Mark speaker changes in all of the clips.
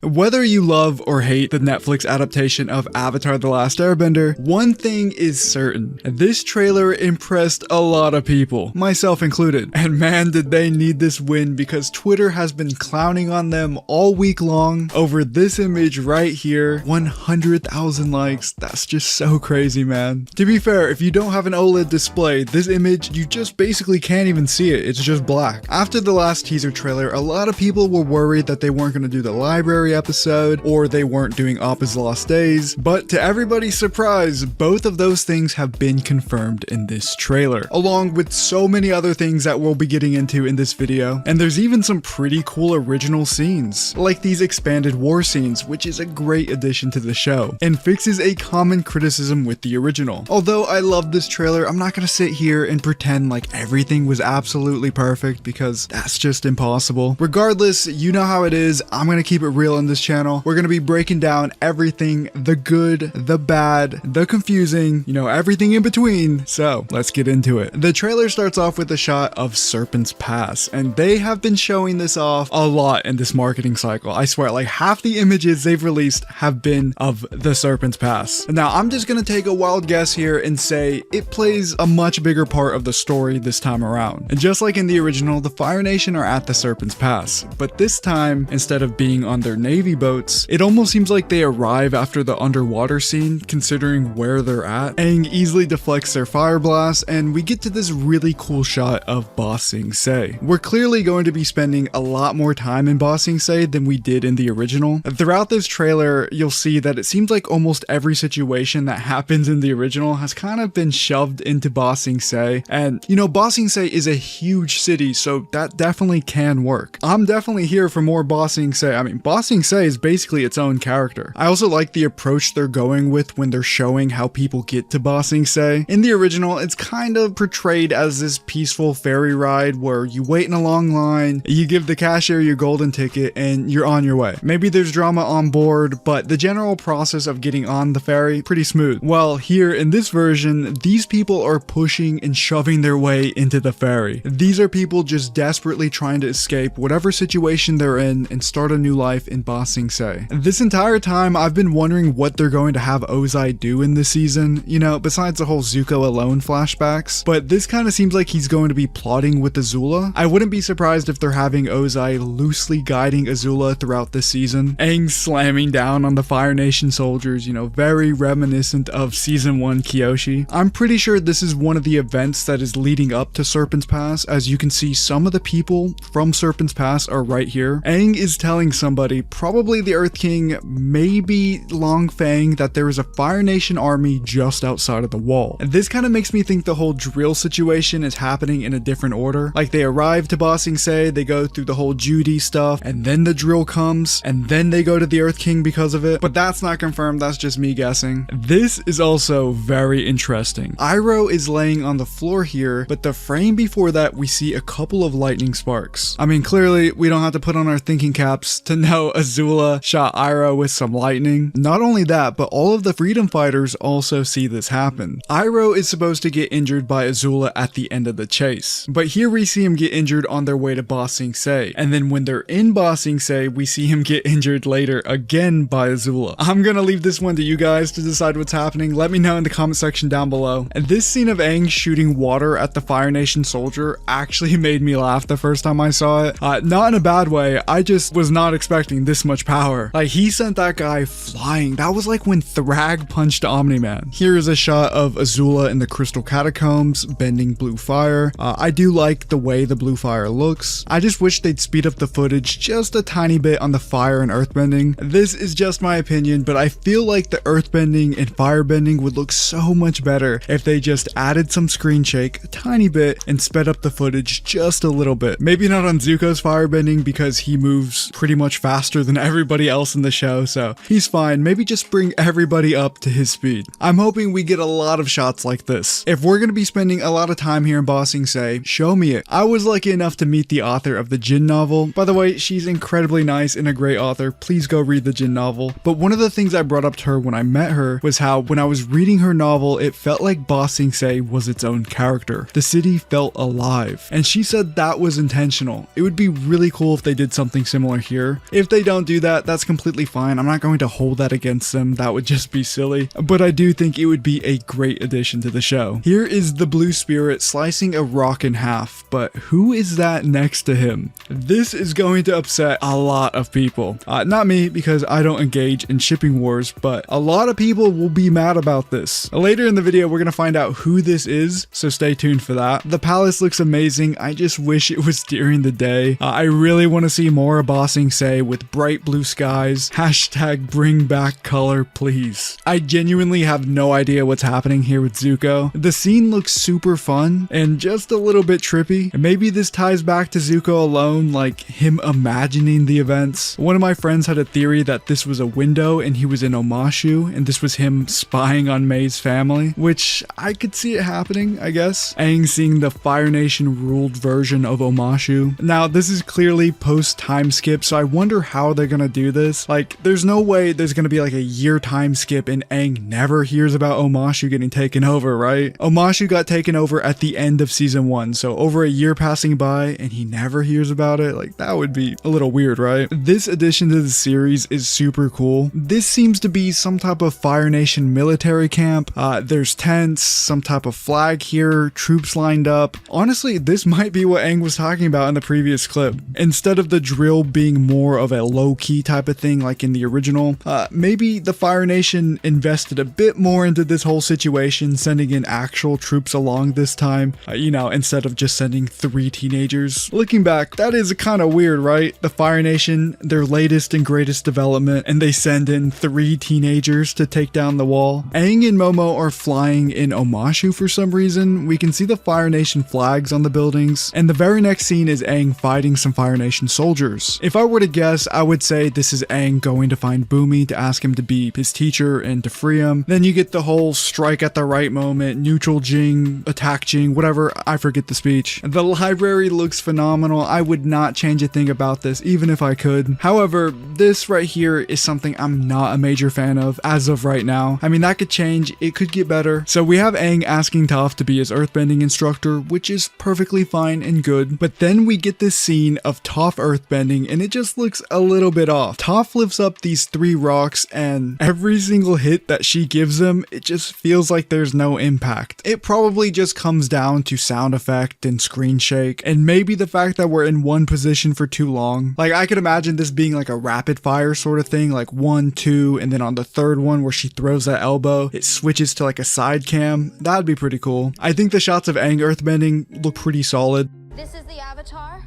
Speaker 1: Whether you love or hate the Netflix adaptation of Avatar: The Last Airbender, one thing is certain. This trailer impressed a lot of people, myself included. And man, did they need this win, because Twitter has been clowning on them all week long over this image right here. 100,000 likes. That's just so crazy, man. To be fair, if you don't have an OLED display, this image, you just basically can't even see it. It's just black. After the last teaser trailer, a lot of people were worried that they weren't going to do the library episode, or they weren't doing Appa's Lost Days, but to everybody's surprise, both of those things have been confirmed in this trailer, along with so many other things that we'll be getting into in this video. And there's even some pretty cool original scenes, like these expanded war scenes, which is a great addition to the show, and fixes a common criticism with the original. Although I love this trailer, I'm not gonna sit here and pretend like everything was absolutely perfect, because that's just impossible. Regardless, you know how it is. I'm gonna keep it real on this channel. We're gonna be breaking down everything, the good, the bad, the confusing, you know, everything in between. So let's get into it. The trailer starts off with a shot of Serpent's Pass, and they have been showing this off a lot in this marketing cycle. I swear, like half the images they've released have been of the Serpent's Pass. Now, I'm just gonna take a wild guess here and say it plays a much bigger part of the story this time around. And just like in the original, the Fire Nation are at the Serpent's Pass, but this time, instead of being on their navy boats, it almost seems like they arrive after the underwater scene, considering where they're at. Aang easily deflects their fire blast, and we get to this really cool shot of Ba Sing Se. We're clearly going to be spending a lot more time in Ba Sing Se than we did in the original. Throughout this trailer, you'll see that it seems like almost every situation that happens in the original has kind of been shoved into Ba Sing Se, and you know, Ba Sing Se is a huge city, so that definitely can work. I'm definitely here for more Ba Sing Se. I mean, Ba Sing Se is basically its own character. I also like the approach they're going with when they're showing how people get to Ba Sing Se. In the original, it's kind of portrayed as this peaceful ferry ride where you wait in a long line, you give the cashier your golden ticket, and you're on your way. Maybe there's drama on board, but the general process of getting on the ferry, pretty smooth. Well, here in this version, these people are pushing and shoving their way into the ferry. These are people just desperately trying to escape whatever situation they're in and start a new life in Ba Sing Se. This entire time, I've been wondering what they're going to have Ozai do in this season, you know, besides the whole Zuko alone flashbacks, but this kind of seems like he's going to be plotting with Azula. I wouldn't be surprised if they're having Ozai loosely guiding Azula throughout this season. Aang slamming down on the Fire Nation soldiers, you know, very reminiscent of season 1 Kyoshi. I'm pretty sure this is one of the events that is leading up to Serpent's Pass. As you can see, some of the people from Serpent's Pass are right here. Aang is telling somebody, probably the Earth King, maybe Long Fang, that there is a Fire Nation army just outside of the wall. And this kind of makes me think the whole drill situation is happening in a different order. Like they arrive to Ba Sing Se, they go through the whole Judy stuff, and then the drill comes, and then they go to the Earth King because of it. But that's not confirmed, that's just me guessing. This is also very interesting. Iroh is laying on the floor here, but the frame before that we see a couple of lightning sparks. I mean, clearly we don't have to put on our thinking caps to know Azula shot Iroh with some lightning. Not only that, but all of the freedom fighters also see this happen. Iroh is supposed to get injured by Azula at the end of the chase, but here we see him get injured on their way to Ba Sing Se, and then when they're in Ba Sing Se, we see him get injured later again by Azula. I'm gonna leave this one to you guys to decide what's happening. Let me know in the comment section down below. And this scene of Aang shooting water at the Fire Nation soldier actually made me laugh the first time I saw it. Not in a bad way, I just was not expecting this much power. Like, he sent that guy flying. That was like when Thrag punched Omni-Man. Here is a shot of Azula in the Crystal Catacombs bending blue fire. I do like the way the blue fire looks. I just wish they'd speed up the footage just a tiny bit on the fire and earthbending. This is just my opinion, but I feel like the earthbending and firebending would look so much better if they just added some screen shake a tiny bit and sped up the footage just a little bit. Maybe not on Zuko's firebending because he moves pretty much faster than everybody else in the show, so he's fine. Maybe just bring everybody up to his speed. I'm hoping we get a lot of shots like this. If we're going to be spending a lot of time here in Ba Sing Se, show me it. I was lucky enough to meet the author of the Jin novel. By the way, she's incredibly nice and a great author. Please go read the Jin novel. But one of the things I brought up to her when I met her was how when I was reading her novel, it felt like Ba Sing Se was its own character. The city felt alive. And she said that was intentional. It would be really cool if they did something similar here. If they don't don't do that, that's completely fine. I'm not going to hold that against them. That would just be silly. But I do think it would be a great addition to the show. Here is the blue spirit slicing a rock in half, but who is that next to him? This is going to upset a lot of people. Not me, because I don't engage in shipping wars, but a lot of people will be mad about this. Later in the video, we're going to find out who this is, so stay tuned for that. The palace looks amazing. I just wish it was during the day. I really want to see more Bossing Say with bright blue skies. Hashtag bring back color, please. I genuinely have no idea what's happening here with Zuko. The scene looks super fun and just a little bit trippy. And maybe this ties back to Zuko alone, like him imagining the events. One of my friends had a theory that this was a window and he was in Omashu, and this was him spying on May's family, which I could see it happening, I guess. Aang seeing the Fire Nation ruled version of Omashu. Now, this is clearly post-time skip, so I wonder how they're gonna do this. Like, there's no way there's gonna be like a year time skip and Aang never hears about Omashu getting taken over, right? Omashu got taken over at the end of season 1, so over a year passing by and he never hears about it. Like, that would be a little weird, right? This addition to the series is super cool. This seems to be some type of Fire Nation military camp. There's tents, some type of flag here, troops lined up. Honestly, this might be what Aang was talking about in the previous clip. Instead of the drill being more of a low-key type of thing like in the original, maybe the Fire Nation invested a bit more into this whole situation, sending in actual troops along this time, you know, instead of just sending 3 teenagers. Looking back, that is kind of weird, right? The Fire Nation, their latest and greatest development, and they send in 3 teenagers to take down the wall. Aang and Momo are flying in Omashu for some reason. We can see the Fire Nation flags on the buildings, and the very next scene is Aang fighting some Fire Nation soldiers. If I were to guess, I would say this is Aang going to find Boomy to ask him to be his teacher and to free him. Then you get the whole strike at the right moment, neutral Jing, attack Jing, whatever, I forget the speech. The library looks phenomenal. I would not change a thing about this, even if I could. However, this right here is something I'm not a major fan of as of right now. I mean, that could change, it could get better. So we have Aang asking Toph to be his earthbending instructor, which is perfectly fine and good. But then we get this scene of Toph earthbending and it just looks a little bit off. Toph lifts up these 3 rocks and every single hit that she gives him, it just feels like there's no impact. It probably just comes down to sound effect and screen shake, and maybe the fact that we're in one position for too long. Like, I could imagine this being like a rapid fire sort of thing, like 1, 2, and then on the 3rd one where she throws that elbow, it switches to like a side cam. That'd be pretty cool. I think the shots of Aang earthbending look pretty solid.
Speaker 2: This is the Avatar?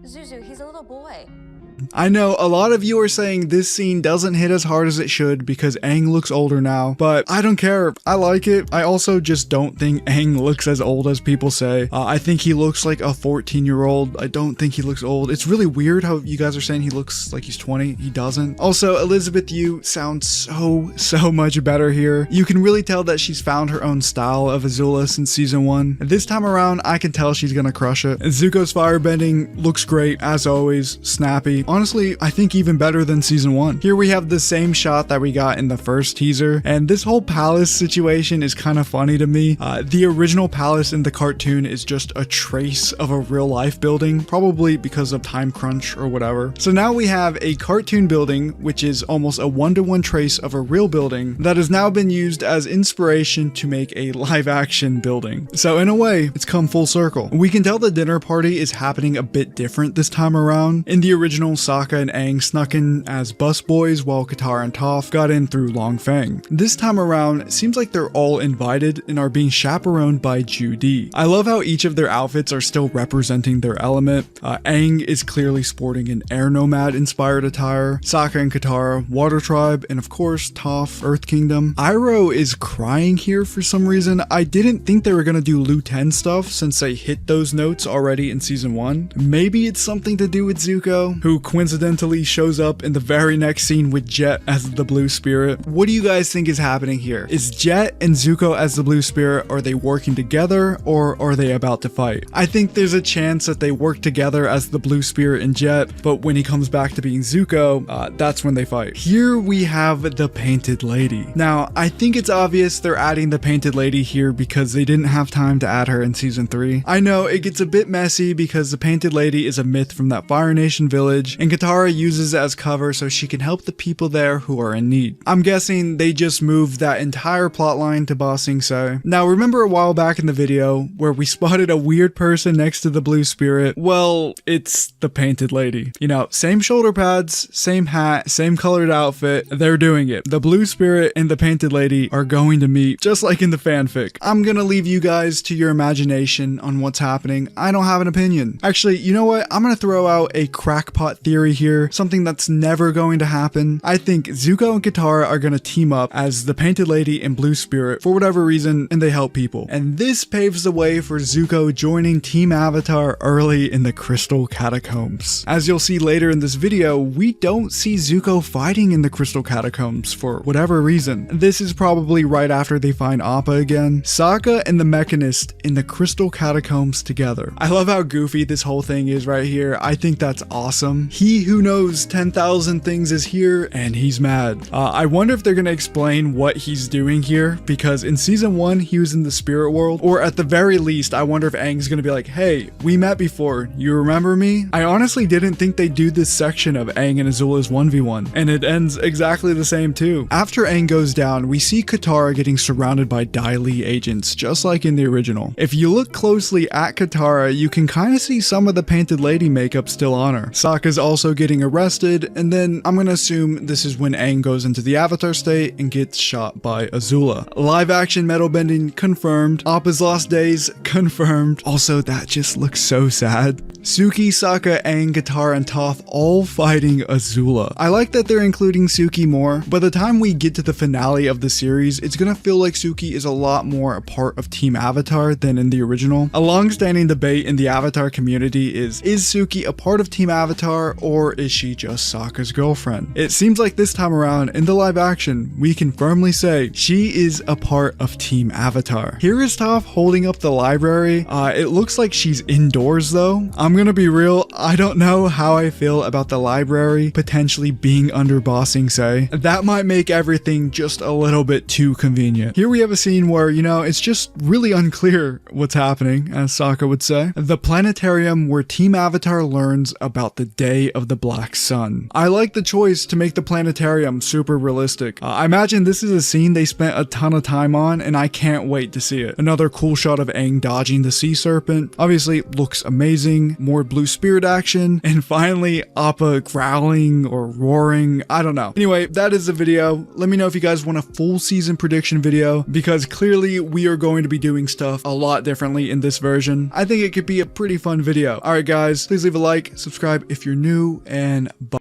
Speaker 2: Zuzu, he's a little boy.
Speaker 1: I know a lot of you are saying this scene doesn't hit as hard as it should because Aang looks older now, but I don't care. I like it. I also just don't think Aang looks as old as people say. I think he looks like a 14-year-old. I don't think he looks old. It's really weird how you guys are saying he looks like he's 20. He doesn't. Also, Elizabeth Yu sounds so much better here. You can really tell that she's found her own style of Azula since season 1. This time around, I can tell she's gonna crush it. And Zuko's firebending looks great, as always, snappy. Honestly, I think even better than season 1. Here we have the same shot that we got in the first teaser, and this whole palace situation is kind of funny to me. The original palace in the cartoon is just a trace of a real life building, probably because of time crunch or whatever. So now we have a cartoon building, which is almost a 1-to-1 trace of a real building that has now been used as inspiration to make a live action building. So in a way, it's come full circle. We can tell the dinner party is happening a bit different this time around. In the original, Sokka and Aang snuck in as busboys while Katara and Toph got in through Long Feng. This time around, it seems like they're all invited and are being chaperoned by Judy. I love how each of their outfits are still representing their element. Aang is clearly sporting an Air Nomad inspired attire, Sokka and Katara, Water Tribe, and of course Toph, Earth Kingdom. Iroh is crying here for some reason. I didn't think they were gonna do Lu Ten stuff since they hit those notes already in season 1. Maybe it's something to do with Zuko, who coincidentally shows up in the very next scene with Jet as the Blue Spirit. What do you guys think is happening here? Is Jet and Zuko as the Blue Spirit, are they working together or are they about to fight? I think there's a chance that they work together as the Blue Spirit and Jet, but when he comes back to being Zuko, that's when they fight. Here we have the Painted Lady. Now, I think it's obvious they're adding the Painted Lady here because they didn't have time to add her in season 3. I know it gets a bit messy because the Painted Lady is is a myth from that Fire Nation village, and Katara uses it as cover so she can help the people there who are in need. I'm guessing they just moved that entire plotline to Ba Sing Se. Now, remember a while back in the video where we spotted a weird person next to the blue spirit? Well, it's the painted lady. You know, same shoulder pads, same hat, same colored outfit. They're doing it. The blue spirit and the painted lady are going to meet, just like in the fanfic. I'm gonna leave you guys to your imagination on what's happening. I don't have an opinion. Actually, you know what? I'm gonna throw out a crackpot theory here, something that's never going to happen. I think Zuko and Katara are gonna team up as the painted lady and blue spirit for whatever reason, and they help people. And this paves the way for Zuko joining Team Avatar early in the Crystal Catacombs. As you'll see later in this video, we don't see Zuko fighting in the Crystal Catacombs for whatever reason. This is probably right after they find Appa again. Sokka and the Mechanist in the Crystal Catacombs together. I love how goofy this whole thing is right here. I think that's awesome. He who knows 10,000 things is here and he's mad. I wonder if they're gonna explain what he's doing here, because in season 1 he was in the spirit world, or at the very least I wonder if Aang's gonna be like, hey, we met before, you remember me? I honestly didn't think they'd do this section of Aang and Azula's 1v1, and it ends exactly the same too. After Aang goes down, we see Katara getting surrounded by Dai Li agents, just like in the original. If you look closely at Katara, you can kind of see some of the painted lady makeup still on her. Sokka's also getting arrested, and then I'm gonna assume this is when Aang goes into the Avatar state and gets shot by Azula. Live action metal bending confirmed. Appa's last days confirmed. Also, that just looks so sad. Suki, Sokka, Aang, Katara, and Toph all fighting Azula. I like that they're including Suki more. By the time we get to the finale of the series, it's gonna feel like Suki is a lot more a part of Team Avatar than in the original. A long-standing debate in the Avatar community is Suki a part of Team Avatar, or is she just Sokka's girlfriend? It seems like this time around, in the live action, we can firmly say she is a part of Team Avatar. Here is Toph holding up the library. It looks like she's indoors though. I'm gonna be real, I don't know how I feel about the library potentially being under Ba Sing Se. That might make everything just a little bit too convenient. Here we have a scene where, you know, it's just really unclear what's happening, as Sokka would say. The planetarium where Team Avatar learns about the Day of the Black Sun. I like the choice to make the planetarium super realistic. I imagine this is a scene they spent a ton of time on, and I can't wait to see it. Another cool shot of Aang dodging the sea serpent. Obviously, looks amazing. More blue spirit action. And finally, Appa growling or roaring. I don't know. Anyway, that is the video. Let me know if you guys want a full season prediction video, because clearly we are going to be doing stuff a lot differently in this version. I think it could be a pretty fun video. Alright guys, please leave a like, subscribe if you're new, and bye.